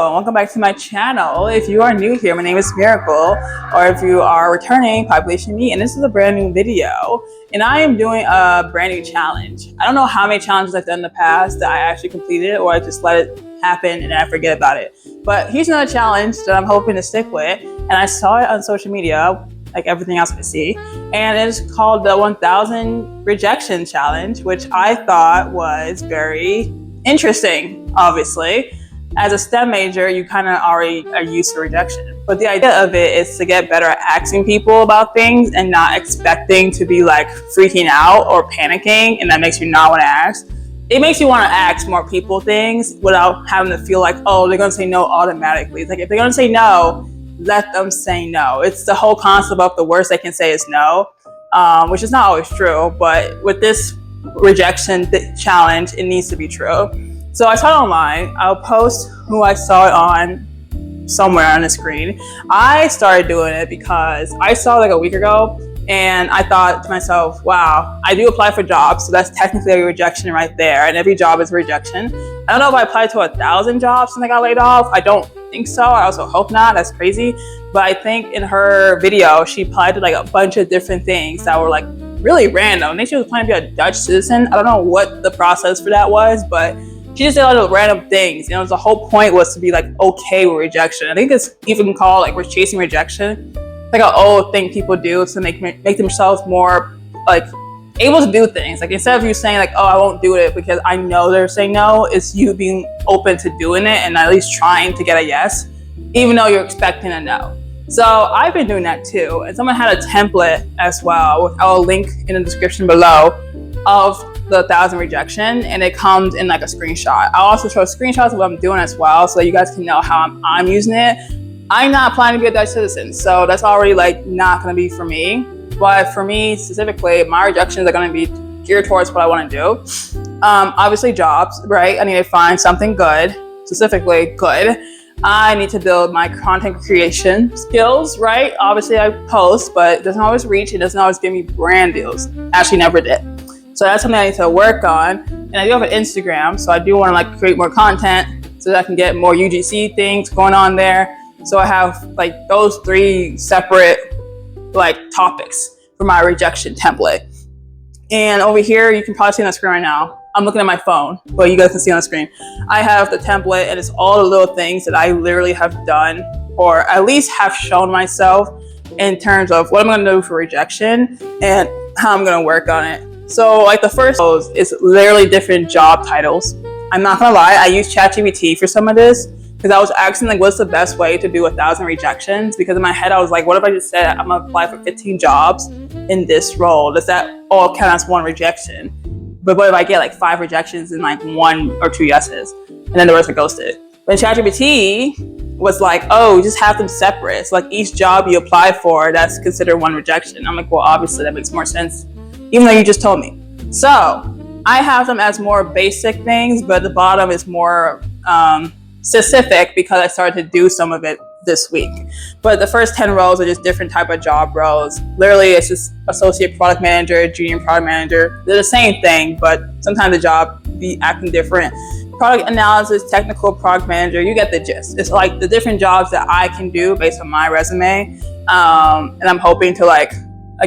Welcome back to my channel. If you are new here, my name is Miracle, or if you are returning, Population Me, and this is a brand new video. And I am doing a brand new challenge. I don't know how many challenges I've done in the past that I actually completed, or I just let it happen and I forget about it. But here's another challenge that I'm hoping to stick with, and I saw it on social media, like everything else I see, and it's called the 1000 Rejection Challenge, which I thought was very interesting, obviously. As a STEM major, you kind of already are used to rejection. But the idea of it is to get better at asking people about things and not expecting to be like freaking out or panicking, and that makes you not want to ask. It makes you want to ask more people things without having to feel like, oh, they're going to say no automatically. It's like, if they're going to say no, let them say no. It's the whole concept of the worst they can say is no, which is not always true. But with this rejection challenge, it needs to be true. So I saw it online. I'll post who I saw it on somewhere on the screen. I started doing it because I saw it like a week ago, and I thought to myself, wow, I do apply for jobs, so that's technically a rejection right there, and every job is a rejection. I don't know if I applied to 1,000 jobs and I got laid off. I don't think so. I also hope not. That's crazy. But I think in her video, she applied to like a bunch of different things that were like really random. I think she was applying to be a Dutch citizen. I don't know what the process for that was, but she just did a lot of random things. You know, the whole point was to be like okay with rejection. I think it's even called like we're chasing rejection. It's like an old thing people do to make themselves more like able to do things. Like instead of you saying like, oh, I won't do it because I know they're saying no, it's you being open to doing it and at least trying to get a yes, even though you're expecting a no. So I've been doing that too. And someone had a template as well. I'll link in the description below of the 1000 rejection, and it comes in like a screenshot. I'll also show screenshots of what I'm doing as well, so you guys can know how I'm using it. I'm not applying to be a Dutch citizen, so that's already like not going to be for me. But for me specifically, my rejections are going to be geared towards what I want to do. Obviously jobs, right? I need to find something good, specifically good. I need to build my content creation skills, right? Obviously I post, but it doesn't always reach. It doesn't always give me brand deals. Actually never did. So that's something I need to work on. And I do have an Instagram, so I do want to like create more content so that I can get more UGC things going on there. So I have like those 3 separate like topics for my rejection template. And over here, you can probably see on the screen right now. I'm looking at my phone, but you guys can see on the screen. I have the template, and it's all the little things that I literally have done, or at least have shown myself in terms of what I'm going to do for rejection and how I'm going to work on it. So like the first is literally different job titles. I'm not gonna lie, I used ChatGPT for some of this because I was asking like what's the best way to do 1000 rejections, because in my head I was like, what if I just said I'm gonna apply for 15 jobs in this role? Does that all count as one rejection? But what if I get like 5 rejections and like 1 or 2 yeses, and then the rest are ghosted? But ChatGPT was like, oh, just have them separate. So like each job you apply for, that's considered 1 rejection. I'm like, well, obviously that makes more sense, even though you just told me. So I have them as more basic things, but the bottom is more specific because I started to do some of it this week. But the first 10 rows are just different type of job roles. Literally, it's just associate product manager, junior product manager. They're the same thing, but sometimes the job be acting different. Product analysis, technical product manager, you get the gist. It's like the different jobs that I can do based on my resume. And I'm hoping to like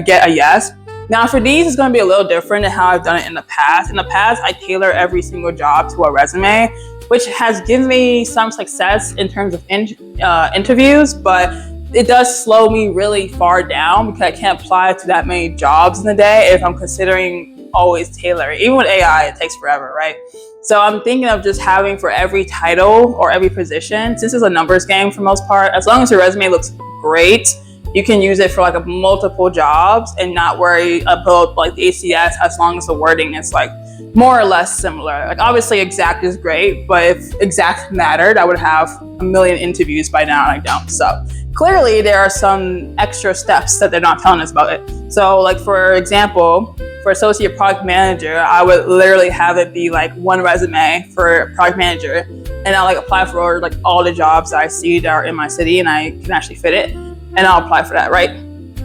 get a yes. Now for these, it's going to be a little different than how I've done it in the past. In the past, I tailor every single job to a resume, which has given me some success in terms of interviews, but it does slow me really far down because I can't apply to that many jobs in a day if I'm considering always tailoring. Even with AI, it takes forever, right? So I'm thinking of just having for every title or every position, since it's a numbers game for the most part, as long as your resume looks great, you can use it for like multiple jobs and not worry about like the ACS, as long as the wording is like more or less similar. Like obviously exact is great, but if exact mattered, I would have a million interviews by now, and I don't. So clearly there are some extra steps that they're not telling us about it. So like for example, for associate product manager, I would literally have it be like 1 resume for product manager, and I'll like apply for like all the jobs that I see that are in my city and I can actually fit it, and I'll apply for that, right?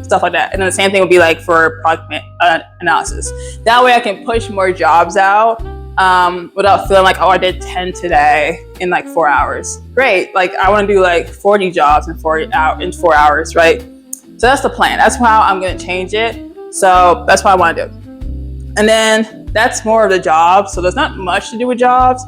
Stuff like that. And then the same thing would be like for product analysis. That way I can push more jobs out without feeling like, oh, I did 10 today in like 4 hours. Great. Like I want to do like 40 jobs in 4 hours, right? So that's the plan. That's how I'm going to change it. So that's what I want to do. And then that's more of the jobs. So there's not much to do with jobs.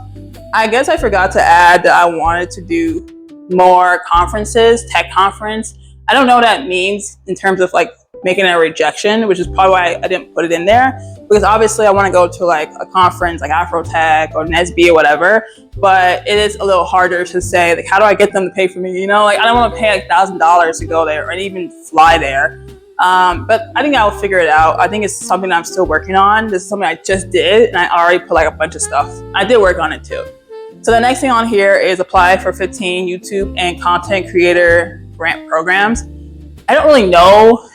I guess I forgot to add that I wanted to do more conferences, tech conference. I don't know what that means in terms of like making a rejection, which is probably why I didn't put it in there, because obviously I want to go to like a conference like Afrotech or NSB or whatever, but it is a little harder to say like, how do I get them to pay for me? You know, like I don't want to pay like $1,000 to go there or even fly there. But I think I'll figure it out. I think it's something I'm still working on. This is something I just did, and I already put like a bunch of stuff. I did work on it too. So the next thing on here is apply for 15 YouTube and content creator grant programs. I don't really know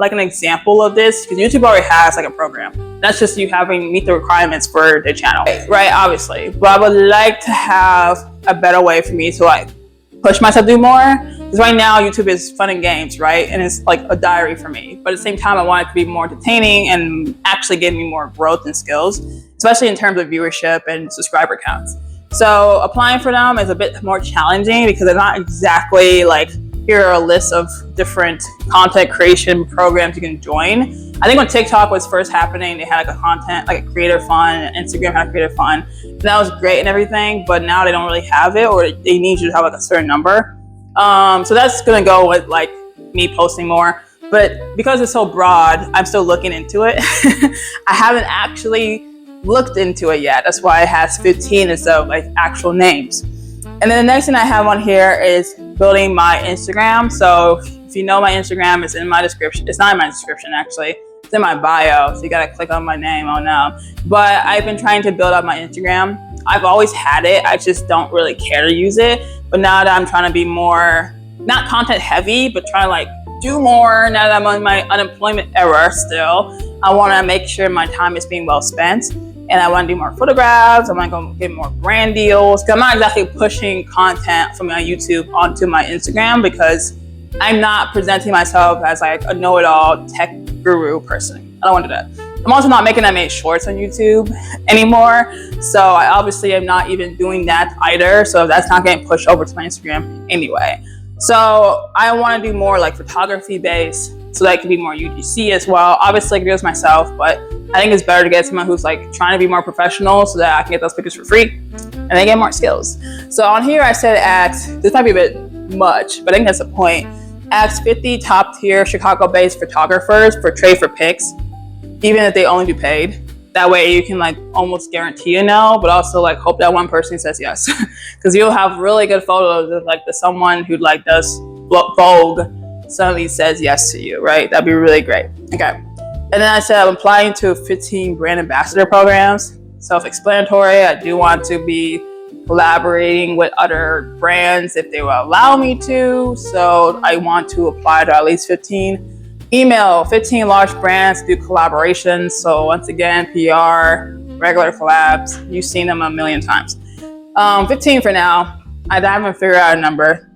like an example of this because YouTube already has like a program. That's just you having meet the requirements for the channel, right? Obviously, but I would like to have a better way for me to like push myself to do more. Because right now YouTube is fun and games, right? And it's like a diary for me. But at the same time, I want it to be more entertaining and actually give me more growth and skills, especially in terms of viewership and subscriber counts. So applying for them is a bit more challenging because they're not exactly like, here are a list of different content creation programs you can join. I think when TikTok was first happening, they had like a creator fund, Instagram had a creator fund. And that was great and everything, but now they don't really have it, or they need you to have like a certain number. So that's gonna go with like me posting more. But because it's so broad, I'm still looking into it. I haven't actually looked into it yet. That's why it has 15 instead of like actual names. And then the next thing I have on here is building my Instagram. So if you know my Instagram, it's in my description. It's not in my description actually. It's in my bio. So you gotta click on my name. Oh no. But I've been trying to build up my Instagram. I've always had it. I just don't really care to use it. But now that I'm trying to be more, not content heavy, but trying to like do more now that I'm on my unemployment era still, I wanna make sure my time is being well spent. And I want to do more photographs. I want to go get more brand deals. I'm not exactly pushing content from my YouTube onto my Instagram because I'm not presenting myself as like a know-it-all tech guru person. I don't want to do that. I'm also not making that many shorts on YouTube anymore. So I obviously am not even doing that either. So that's not getting pushed over to my Instagram anyway. So I want to do more like photography based, so that it can be more UGC as well. Obviously I can do this myself, but I think it's better to get someone who's like trying to be more professional so that I can get those pictures for free and they get more skills. So on here I said this might be a bit much, but I think that's the point. Ask 50 top tier Chicago based photographers for trade for pics, even if they only do paid. That way you can like almost guarantee a no, but also like hope that one person says yes. Because you'll have really good photos of like someone who like does Vogue suddenly says yes to you, right? That'd be really great. Okay. And then I said I'm applying to 15 brand ambassador programs. Self-explanatory. I do want to be collaborating with other brands if they will allow me to. So I want to apply to at least 15. Email 15 large brands to do collaborations. So once again, PR, regular collabs. You've seen them a million times. 15 for now. I haven't figured out a number.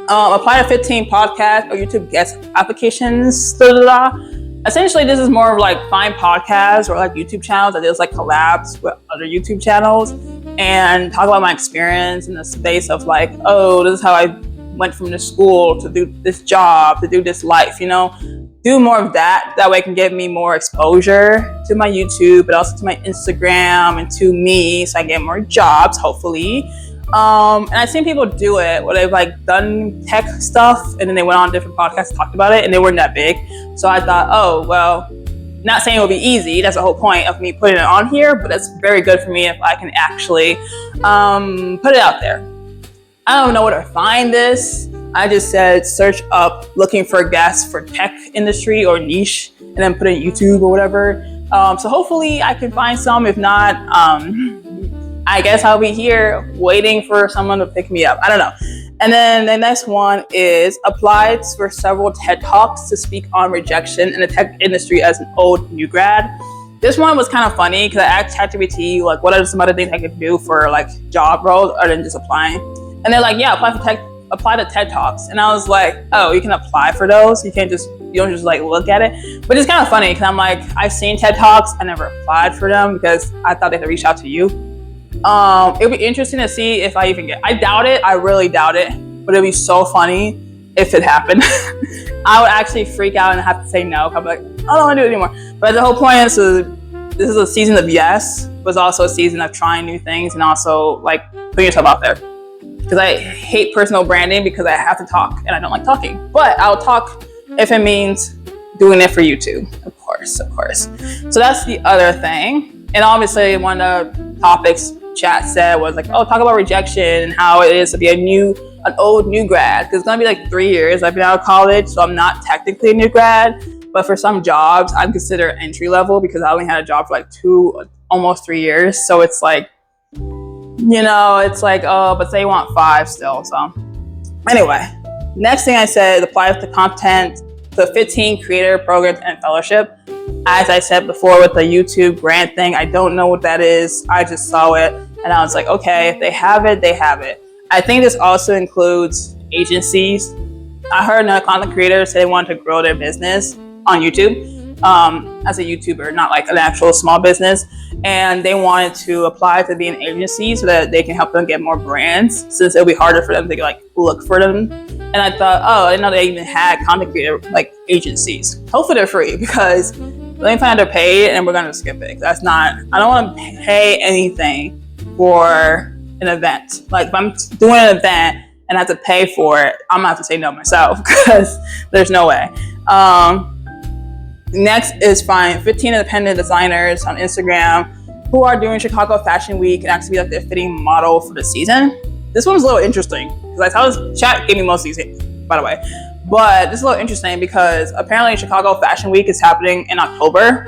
Apply to 15 podcast or YouTube guest applications. Essentially, this is more of like find podcasts or like YouTube channels that does like collabs with other YouTube channels and talk about my experience in the space of like, oh, this is how I went from this school to do this job, to do this life, you know? Do more of that. That way it can give me more exposure to my YouTube, but also to my Instagram and to me, so I get more jobs, hopefully. And I've seen people do it where they've like done tech stuff and then they went on different podcasts and talked about it and they weren't that big. So I thought, oh, well, not saying it will be easy. That's the whole point of me putting it on here, but it's very good for me if I can actually put it out there. I don't know where to find this. I just said search up looking for guests for tech industry or niche and then put in YouTube or whatever. So hopefully I can find some. If not, I guess I'll be here waiting for someone to pick me up. I don't know. And then the next one is applied for several TED Talks to speak on rejection in the tech industry as an old new grad. This one was kind of funny because I asked ChatGPT like what are some other things I could do for like job roles other than just applying. And they're like, yeah, apply apply to TED Talks. And I was like, oh, you can apply for those. You don't just like look at it. But it's kind of funny because I'm like, I've seen TED Talks. I never applied for them because I thought they could reach out to you. It'll be interesting to see if I even I doubt it. I really doubt it. But it'd be so funny if it happened. I would actually freak out and have to say no. I'd be like, I don't want to do it anymore. But the whole point is, this is a season of yes, but it's also a season of trying new things and also like putting yourself out there. Because I hate personal branding because I have to talk and I don't like talking. But I'll talk if it means doing it for YouTube, of course. So that's the other thing. And obviously one of the topics chat said was like, oh, talk about rejection and how it is to be an old new grad. Because it's going to be like 3 years. I've been out of college, so I'm not technically a new grad. But for some jobs, I'm considered entry level because I only had a job for like almost 3 years. So it's like, it's like, oh, but they want 5 still. So anyway, next thing I said applies to content, the 15 creator programs and fellowship. As I said before with the YouTube grant thing, I don't know what that is. I just saw it and I was like, okay, if they have it, they have it. I think this also includes agencies. I heard another content creator say they wanted to grow their business on YouTube as a YouTuber, not like an actual small business. And they wanted to apply to be an agency so that they can help them get more brands, since it'll be harder for them to like look for them. And I thought, oh, I didn't know they even had content creator like agencies. Hopefully they're free, because let me find out they're paid and we're gonna skip it. I don't want to pay anything for an event. Like if I'm doing an event and I have to pay for it, I'm gonna have to say no myself because there's no way. Next is find 15 independent designers on Instagram who are doing Chicago Fashion Week and actually be like the fitting model for the season. This one's a little interesting because I saw this chat gave me most of these, by the way. But this is a little interesting because apparently Chicago Fashion Week is happening in October.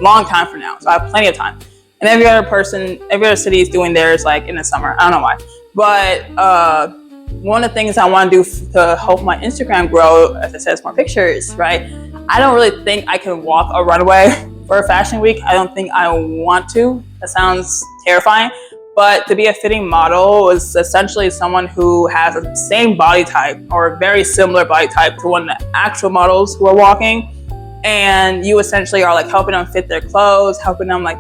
Long time from now, so I have plenty of time. And every other city is doing theirs like in the summer. I don't know why. But one of the things I want to do to help my Instagram grow, as it says, more pictures, right? I don't really think I can walk a runway for a fashion week. I don't think I want to. That sounds terrifying. But to be a fitting model is essentially someone who has the same body type or a very similar body type to one of the actual models who are walking. And you essentially are like helping them fit their clothes, helping them like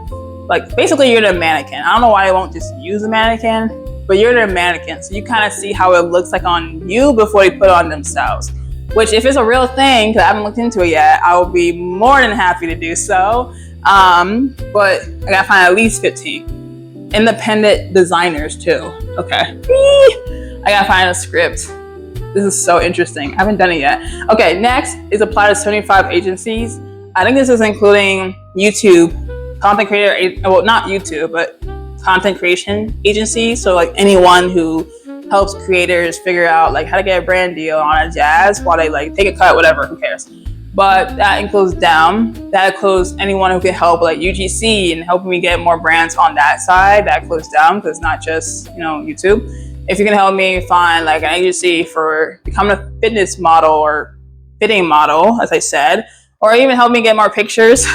basically you're the mannequin. I don't know why they won't just use a mannequin, but you're their mannequin. So you kind of see how it looks like on you before they put it on themselves. Which if it's a real thing, because I haven't looked into it yet, I will be more than happy to do so. But I gotta find at least 15 independent designers too. Okay. I gotta find a script. This is so interesting. I haven't done it yet. Okay, next is apply to 75 agencies. I think this is including YouTube, content creator, well, not YouTube, but content creation agencies. So like anyone who helps creators figure out like how to get a brand deal on a jazz while they like take a cut, whatever, who cares. But that includes them. That includes anyone who can help like UGC and helping me get more brands on that side. That includes them, because it's not just, YouTube. If you can help me find like an agency for becoming a fitness model or fitting model, as I said, or even help me get more pictures,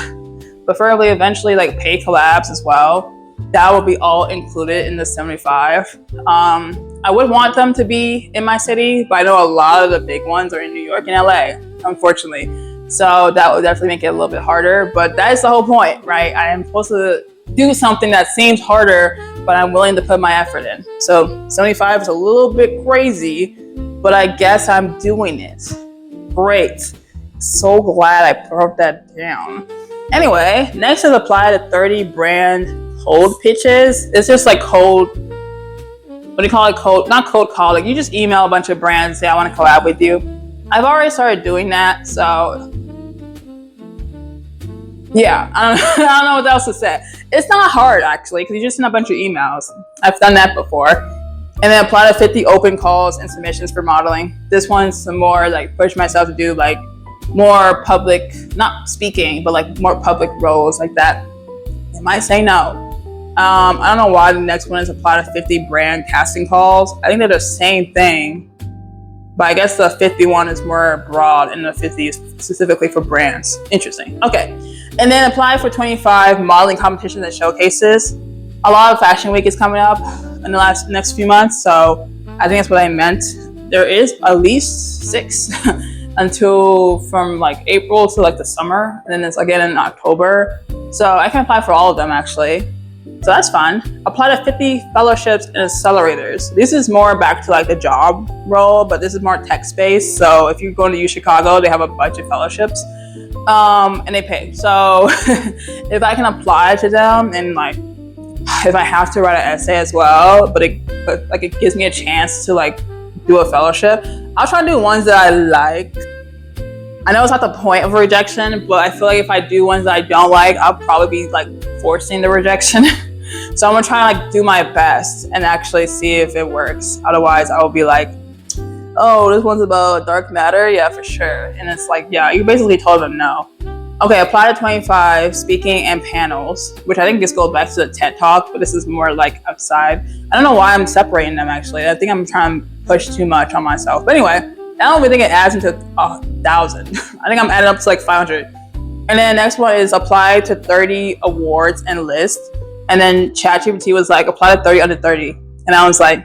preferably eventually like pay collabs as well. That will be all included in the 75. I would want them to be in my city, but I know a lot of the big ones are in New York and LA, unfortunately. So that would definitely make it a little bit harder, but that is the whole point, right? I am supposed to do something that seems harder, but I'm willing to put my effort in. So 75 is a little bit crazy, but I guess I'm doing it. Great. So glad I broke that down. Anyway, next is apply to 30 brand cold pitches. It's just like cold, what do you call it? Cold, not cold call. Like you just email a bunch of brands and say, I want to collab with you. I've already started doing that. So yeah, I don't know what else to say. It's not hard actually, because you just send a bunch of emails. I've done that before. And then apply to 50 open calls and submissions for modeling. This one's some more like push myself to do like more public, not speaking, but like more public roles like that. They might say no. I don't know why the next one is apply to 50 brand casting calls. I think they're the same thing, but I guess the 51 is more broad and the 50 is specifically for brands. Interesting. Okay. And then apply for 25 modeling competitions and showcases. A lot of Fashion Week is coming up in the next few months, so I think that's what I meant there is at least 6 until from like April to like the summer, and then it's again in October. So I can apply for all of them actually. So that's fun. Apply to 50 fellowships and accelerators. This is more back to like the job role, but this is more tech space. So if you're going to UChicago, they have a bunch of fellowships, and they pay. So if I can apply to them, and like if I have to write an essay as well, but it gives me a chance to like do a fellowship, I'll try to do ones that I like. I know it's not the point of a rejection, but I feel like if I do ones that I don't like, I'll probably be like forcing the rejection. So I'm gonna try to like do my best and actually see if it works. Otherwise, I will be like, oh, this one's about dark matter? Yeah, for sure. And it's like, yeah, you basically told them no. Okay, apply to 25 speaking and panels, which I think this goes back to the TED Talk, but this is more like outside. I don't know why I'm separating them actually. I think I'm trying to push too much on myself. But anyway, I don't really think it adds into 1,000. I think I'm adding up to like 500. And then next one is apply to 30 awards and lists. And then ChatGPT was like, apply to 30 under 30. And I was like,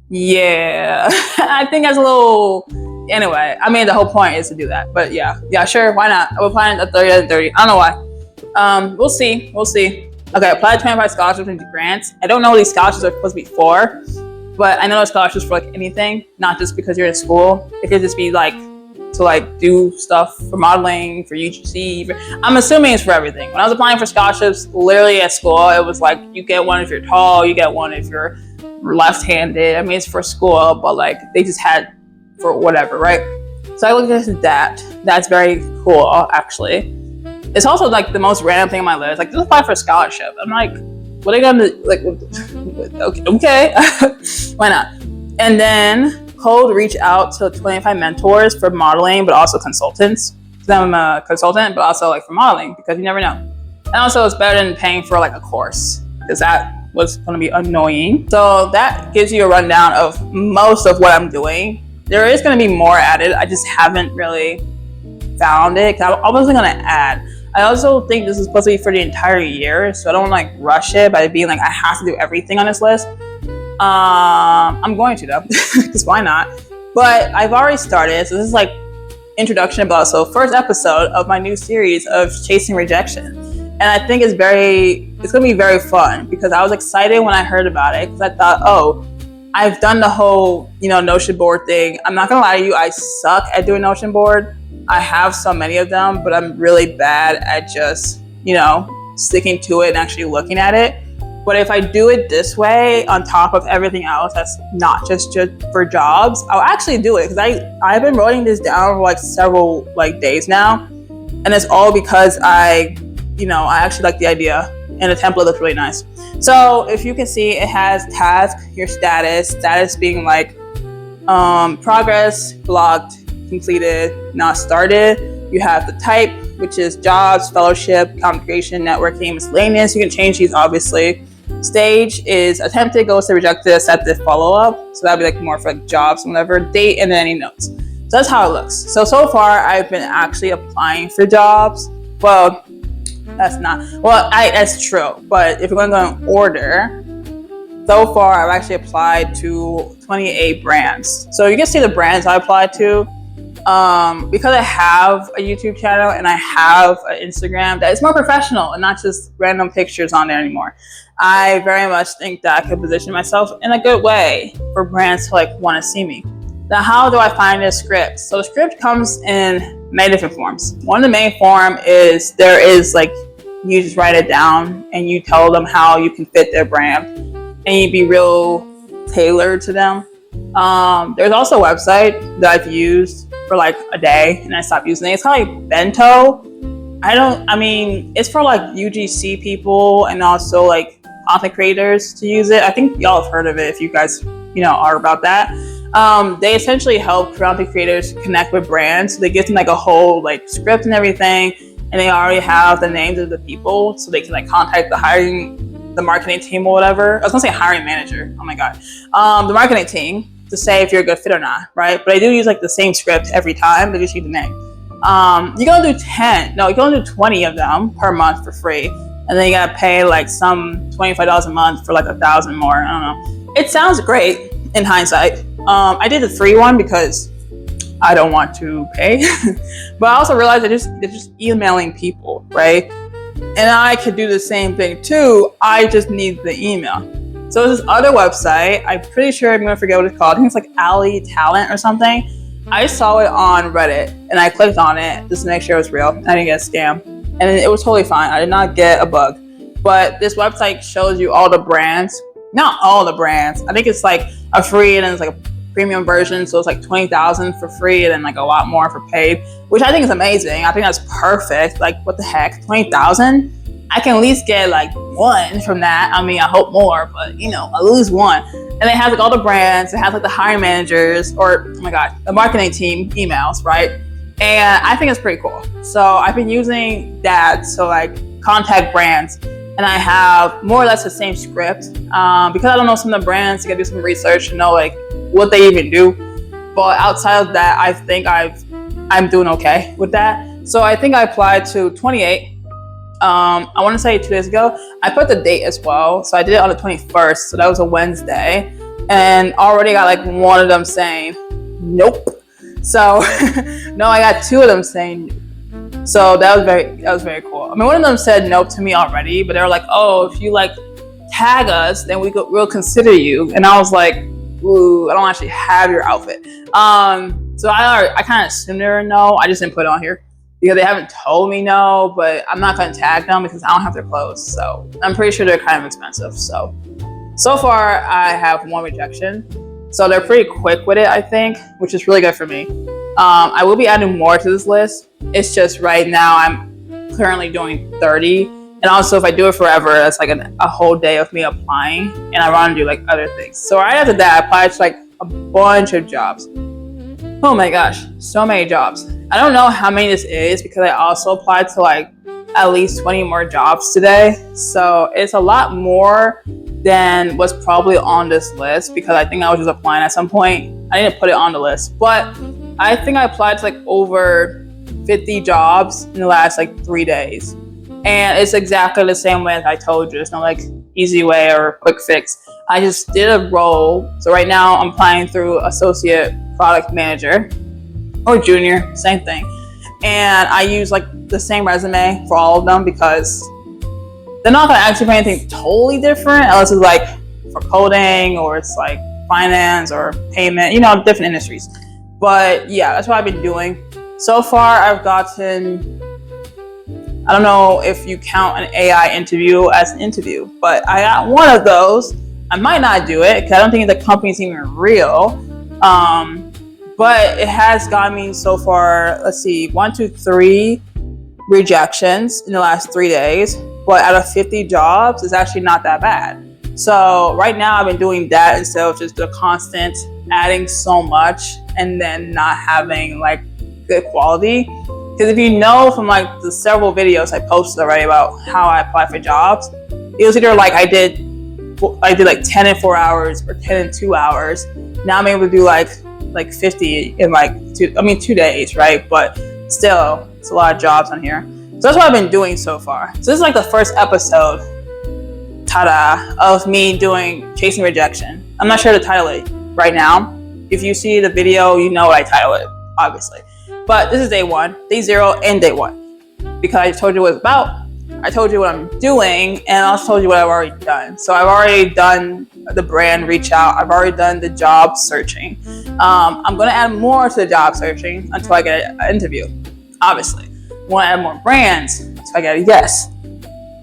yeah, I think that's a little, anyway, I mean, the whole point is to do that. But yeah, sure, why not? I'm applying to 30 under 30. I don't know why. We'll see. Okay, apply to 25 scholarships and grants. I don't know what these scholarships are supposed to be for, but I know there's scholarships for like anything, not just because you're in school. It could just be like to like do stuff for modeling, for UGC. I'm assuming it's for everything. When I was applying for scholarships, literally at school, it was like you get one if you're tall, you get one if you're left-handed. I mean, it's for school, but like they just had for whatever, right? So I looked at that. That's very cool, actually. It's also like the most random thing on my list. Like, just apply for a scholarship. I'm like, what are they gonna do? Like, okay, why not? And then cold reach out to 25 mentors for modeling, but also consultants. Because I'm a consultant, but also like for modeling, because you never know. And also it's better than paying for like a course, because that was going to be annoying. So that gives you a rundown of most of what I'm doing. There is going to be more added. I just haven't really found it, because I wasn't going to add. I also think this is supposed to be for the entire year, so I don't like rush it by being like, I have to do everything on this list. I'm going to though, because why not? But I've already started, so this is like introduction, but also first episode of my new series of Chasing Rejection. And I think it's gonna be very fun, because I was excited when I heard about it, because I thought, oh, I've done the whole, Notion board thing. I'm not gonna lie to you, I suck at doing Notion board. I have so many of them, but I'm really bad at just, sticking to it and actually looking at it. But if I do it this way, on top of everything else that's not just for jobs, I'll actually do it, because I've been writing this down for like several like days now, and it's all because I actually like the idea, and the template looks really nice. So if you can see, it has task, your status being like progress, blocked, completed, not started. You have the type, which is jobs, fellowship, congregation, networking, miscellaneous. You can change these obviously. Stage is attempted, goes to rejected, accepted, follow-up. So that'd be like more for like jobs and whatever. Date, and then any notes. So that's how it looks. So far I've been actually applying for jobs. Well, that's true. But if you're going to go in order, so far I've actually applied to 28 brands. So you can see the brands I applied to. Because I have a YouTube channel and I have an Instagram that is more professional and not just random pictures on there anymore, I very much think that I could position myself in a good way for brands to like want to see me. Now, how do I find a script? So the script comes in many different forms. One of the main form is you just write it down and you tell them how you can fit their brand, and you be real tailored to them. There's also a website that I've used for like a day and I stopped using it. It's kind of like Bento. It's for like UGC people and also like content creators to use it. I think y'all have heard of it if you guys, are about that. They essentially help content creators connect with brands. So they give them like a whole like script and everything, and they already have the names of the people, so they can like contact the marketing team or whatever. I was gonna say hiring manager. Oh my God. The marketing team to say if you're a good fit or not, right? But I do use like the same script every time. They just use the name. You're gonna do 20 of them per month for free, and then you gotta pay like some $25 a month for like 1,000 more. I don't know. It sounds great, in hindsight. I did the free one because I don't want to pay, but I also realized they're just emailing people, right? And I could do the same thing too. I just need the email. So there's this other website. I'm pretty sure I'm gonna forget what it's called. I think it's like Ali Talent or something. I saw it on Reddit and I clicked on it just to make sure it was real. I didn't get a scam, and it was totally fine. I did not get a bug. But this website shows you all the brands. Not all the brands. I think it's like a free and then it's like a premium version, so it's like 20,000 for free and then like a lot more for paid, which I think is amazing. I think that's perfect. Like, what the heck, 20,000? I can at least get like one from that. I mean, I hope more, but you know, at least one. And it has like all the brands. It has like the hiring managers, or oh my god, the marketing team emails, right? And I think it's pretty cool. So I've been using that to like contact brands, and I have more or less the same script because I don't know some of the brands. I gotta do some research to know like what they even do. But outside of that, I think I'm doing okay with that. So I think I applied to 28. I want to say 2 days ago. I put the date as well. So I did it on the 21st. So that was a Wednesday. And already got like one of them saying, nope. So no, I got two of them saying nope. So that was very cool. I mean, one of them said nope to me already, but they were like, oh, if you like tag us, then we'll consider you. And I was like, ooh, I don't actually have your outfit. So I kind of assumed they were no. I just didn't put it on here because they haven't told me no, but I'm not going to tag them because I don't have their clothes. So I'm pretty sure they're kind of expensive. So far I have one rejection. So they're pretty quick with it, I think, which is really good for me. I will be adding more to this list. It's just right now I'm currently doing 30. And also if I do it forever, that's like a whole day of me applying, and I want to do like other things. So right after that, I applied to like a bunch of jobs. Oh my gosh, so many jobs. I don't know how many this is because I also applied to like at least 20 more jobs today. So it's a lot more than what's probably on this list because I think I was just applying at some point. I didn't put it on the list, but I think I applied to like over 50 jobs in the last like 3 days. And it's exactly the same way as I told you. There's no like easy way or quick fix. I just did a role. So right now I'm applying through associate product manager or junior, same thing. And I use like the same resume for all of them because they're not gonna ask you for anything totally different unless it's like for coding or it's like finance or payment, you know, different industries. But yeah, that's what I've been doing. So far I've gotten, I don't know if you count an AI interview as an interview, but I got one of those. I might not do it because I don't think the company's even real. But it has gotten me so far, let's see, 1, 2, 3 rejections in the last 3 days. But out of 50 jobs, it's actually not that bad. So right now I've been doing that instead of just the constant adding so much and then not having like good quality. Because if you know from like the several videos I posted already about how I apply for jobs, it was either like I did like 10 in 4 hours or 10 in 2 hours. Now I'm able to do like 50 in like 2 days, right? But still, it's a lot of jobs on here. So that's what I've been doing so far. So this is like the first episode, of me chasing rejection. I'm not sure to title it right now. If you see the video, you know what I title it, obviously. But this is day 1, day 0, and day 1. Because I told you what it's about, I told you what I'm doing, and I also told you what I've already done. So I've already done the brand reach out. I've already done the job searching. I'm going to add more to the job searching until I get an interview, obviously. I want to add more brands until I get a yes.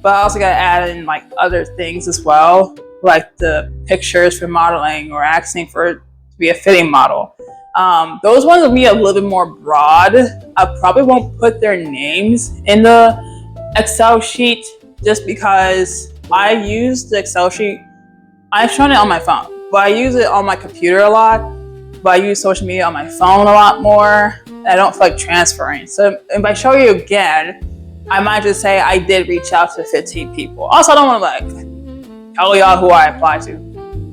But I also got to add in like other things as well, like the pictures for modeling or asking for it to be a fitting model. Those ones will be a little bit more broad. I probably won't put their names in the Excel sheet just because I use the Excel sheet. I've shown it on my phone, but I use it on my computer a lot. But I use social media on my phone a lot more. I don't feel like transferring. So if I show you again, I might just say I did reach out to 15 people. Also, I don't want to like tell y'all who I applied to.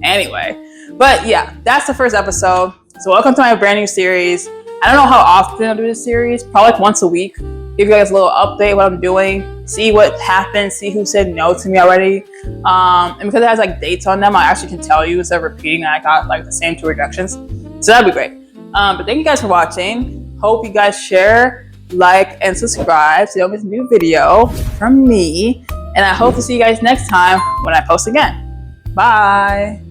Anyway, but yeah, that's the first episode. So welcome to my brand new series. I don't know how often I'll do this series, probably like once a week. give you guys a little update what I'm doing, see what happened, see who said no to me already. And because it has like dates on them, I actually can tell you instead of repeating that I got like the same 2 rejections. So that'd be great. But thank you guys for watching. Hope you guys share, like, and subscribe so you don't miss a new video from me. And I hope to see you guys next time when I post again. Bye.